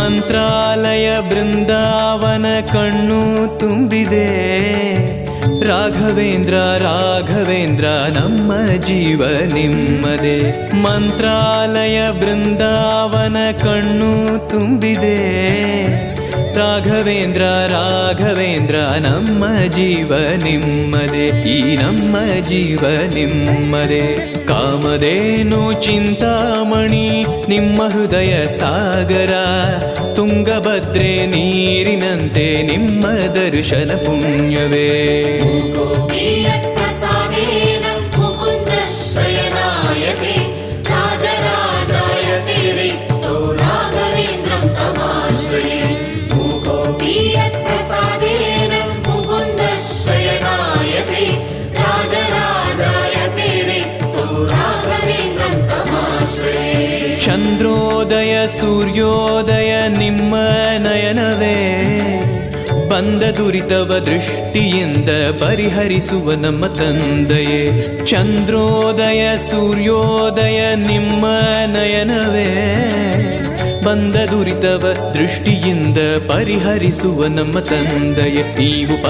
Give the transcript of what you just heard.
ಮಂತ್ರಾಲಯ ಬೃಂದಾವನ ಕಣ್ಣು ತುಂಬಿದೆ. ರಾಘವೇಂದ್ರ ರಾಘವೇಂದ್ರ ನಮ್ಮ ಜೀವ ನಿಮ್ಮದೇ. ಮಂತ್ರಾಲಯ ಬೃಂದಾವನ ಕಣ್ಣು ತುಂಬಿದೆ. ರಾಘವೇಂದ್ರ ರಾಘವೇಂದ್ರ ನಮ್ಮ ಜೀವ ನಿಮ್ಮದೇ. ಈ ನಮ್ಮ ಜೀವ ನಿಮ್ಮದೇ. ಕಾಮಧೇನು ಚಿಂತಾಮಣಿ ನಿಮ್ಮ ಹೃದಯ ಸಾಗರ. ತುಂಗಭದ್ರೆ ನೀರಿನಂತೆ ನಿಮ್ಮ ದರ್ಶನ ಪುಣ್ಯವೇ. ಚಂದ್ರೋದಯ ಸೂರ್ಯೋದಯ ನಿಮ್ಮ ನಯನವೇ. ಬಂದ ದುರಿತವ ದೃಷ್ಟಿಯಿಂದ ಪರಿಹರಿಸುವ ನಮ್ಮ ತಂದೆಯೇ. ಚಂದ್ರೋದಯ ಸೂರ್ಯೋದಯ ನಿಮ್ಮ ನಯನವೇ. ಬಂದ ದುರಿತವ ದೃಷ್ಟಿಯಿಂದ ಪರಿಹರಿಸುವ ನಮ್ಮ ತಂದೆಯೇ. ನೀವು